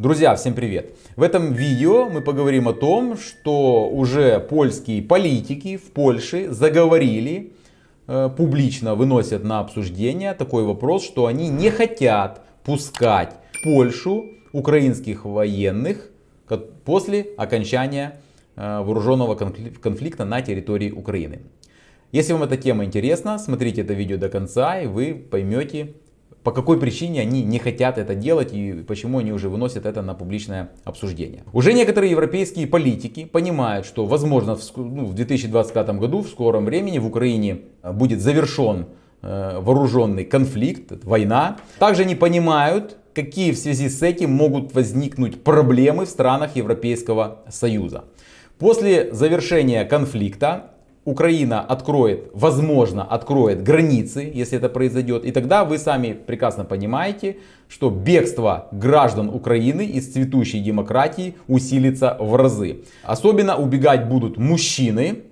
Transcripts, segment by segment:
Друзья, всем привет! В этом видео мы поговорим о том, что уже польские политики в Польше заговорили, публично выносят на обсуждение такой вопрос, что они не хотят пускать в Польшу украинских военных после окончания вооруженного конфликта на территории Украины. Если вам эта тема интересна, смотрите это видео до конца и вы поймете, по какой причине они не хотят это делать и почему они уже выносят это на публичное обсуждение. Уже некоторые европейские политики понимают, что возможно в 2025 году, в скором времени в Украине будет завершен вооруженный конфликт, война. Также они понимают, какие в связи с этим могут возникнуть проблемы в странах Европейского Союза. После завершения конфликта Украина откроет, возможно, откроет границы, если это произойдет. И тогда вы сами прекрасно понимаете, что бегство граждан Украины из цветущей демократии усилится в разы. Особенно убегать будут мужчины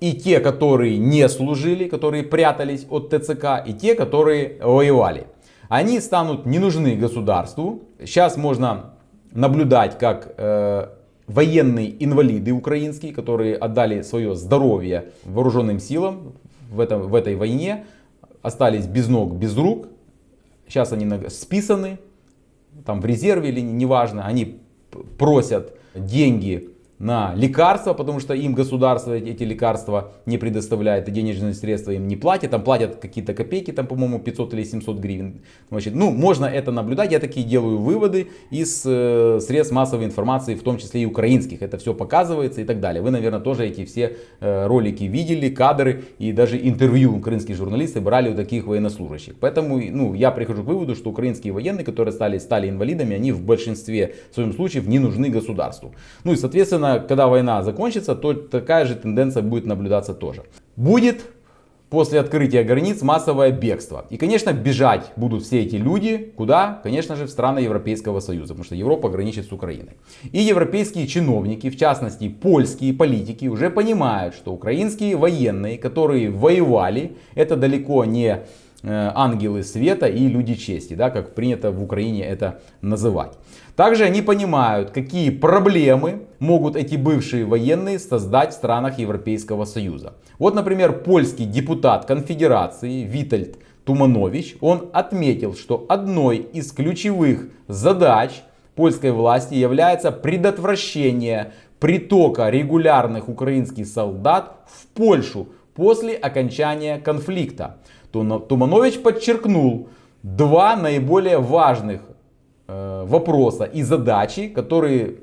и те, которые не служили, которые прятались от ТЦК, и те, которые воевали. Они станут не нужны государству. Сейчас можно наблюдать, как военные инвалиды украинские, которые отдали свое здоровье вооруженным силам в этой войне, остались без ног, без рук. Сейчас они списаны, там в резерве или неважно. Они просят деньги на лекарства, потому что им государство эти лекарства не предоставляет, и денежные средства им не платят. Там платят какие-то копейки, там, по-моему, 500 или 700 гривен. Значит, можно это наблюдать. Я такие делаю выводы из средств массовой информации, в том числе и украинских. Это все показывается и так далее. Вы, наверное, тоже эти все ролики видели, кадры и даже интервью украинские журналисты брали у таких военнослужащих. Поэтому я прихожу к выводу, что украинские военные, которые стали инвалидами, они в большинстве своем случаев не нужны государству. И, соответственно, когда война закончится, то такая же тенденция будет наблюдаться тоже. Будет после открытия границ массовое бегство. И, конечно, бежать будут все эти люди. Куда? Конечно же, в страны Европейского Союза, потому что Европа граничит с Украиной. И европейские чиновники, в частности польские политики, уже понимают, что украинские военные, которые воевали, это далеко не ангелы света и люди чести, как принято в Украине это называть. Также они понимают, какие проблемы могут эти бывшие военные создать в странах Европейского Союза. Вот, например, польский депутат конфедерации Витальд Туманович, он отметил, что одной из ключевых задач польской власти является предотвращение притока регулярных украинских солдат в Польшу после окончания конфликта. Туманович подчеркнул два наиболее важных вопроса и задачи, которые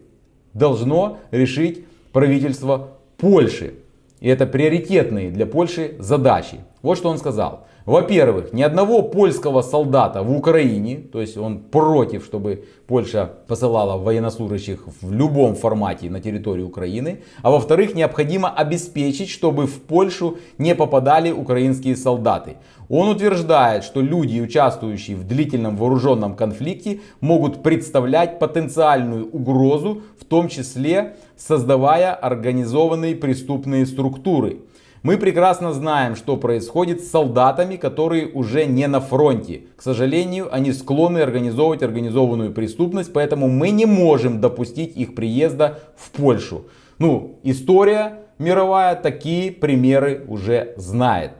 должно решить правительство Польши. И это приоритетные для Польши задачи. Вот что он сказал. Во-первых, ни одного польского солдата в Украине, то есть он против, чтобы Польша посылала военнослужащих в любом формате на территорию Украины. А во-вторых, необходимо обеспечить, чтобы в Польшу не попадали украинские солдаты. Он утверждает, что люди, участвующие в длительном вооруженном конфликте, могут представлять потенциальную угрозу, в том числе создавая организованные преступные структуры. Мы прекрасно знаем, что происходит с солдатами, которые уже не на фронте. К сожалению, они склонны организовывать организованную преступность, поэтому мы не можем допустить их приезда в Польшу. История мировая такие примеры уже знает.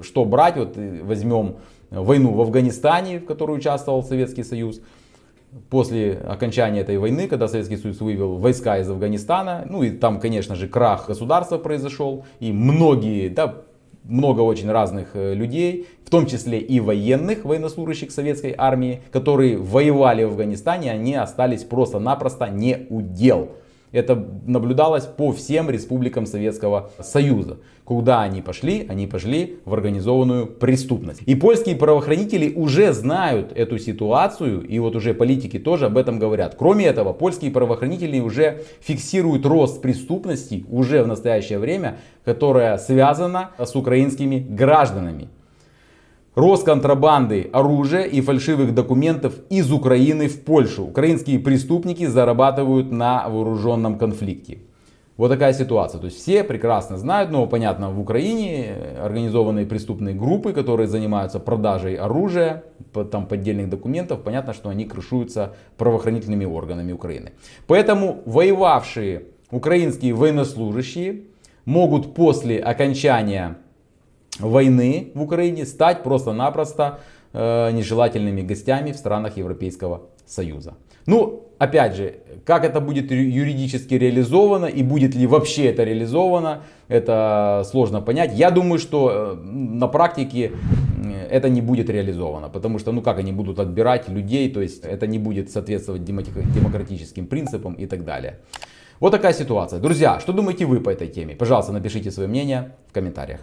Что брать? Возьмем войну в Афганистане, в которой участвовал Советский Союз. После окончания этой войны, когда Советский Союз вывел войска из Афганистана, и там, конечно же, крах государства произошел, и много очень разных людей, в том числе и военнослужащих советской армии, которые воевали в Афганистане, они остались просто-напросто не у дел. Это наблюдалось по всем республикам Советского Союза. Куда они пошли? Они пошли в организованную преступность. И польские правоохранители уже знают эту ситуацию, и уже политики тоже об этом говорят. Кроме этого, польские правоохранители уже фиксируют рост преступности уже в настоящее время, которая связана с украинскими гражданами. Рост контрабанды оружия и фальшивых документов из Украины в Польшу. Украинские преступники зарабатывают на вооруженном конфликте. Вот такая ситуация. То есть все прекрасно знают, но понятно, в Украине организованные преступные группы, которые занимаются продажей оружия, там поддельных документов, понятно, что они крышуются правоохранительными органами Украины. Поэтому воевавшие украинские военнослужащие могут после окончания войны в Украине стать просто-напросто нежелательными гостями в странах Европейского Союза. Ну, опять же, как это будет юридически реализовано и будет ли вообще это реализовано, это сложно понять. Я думаю, что на практике это не будет реализовано, потому что, ну как они будут отбирать людей, то есть это не будет соответствовать демократическим принципам и так далее. Вот такая ситуация. Друзья, что думаете вы по этой теме? Пожалуйста, напишите свое мнение в комментариях.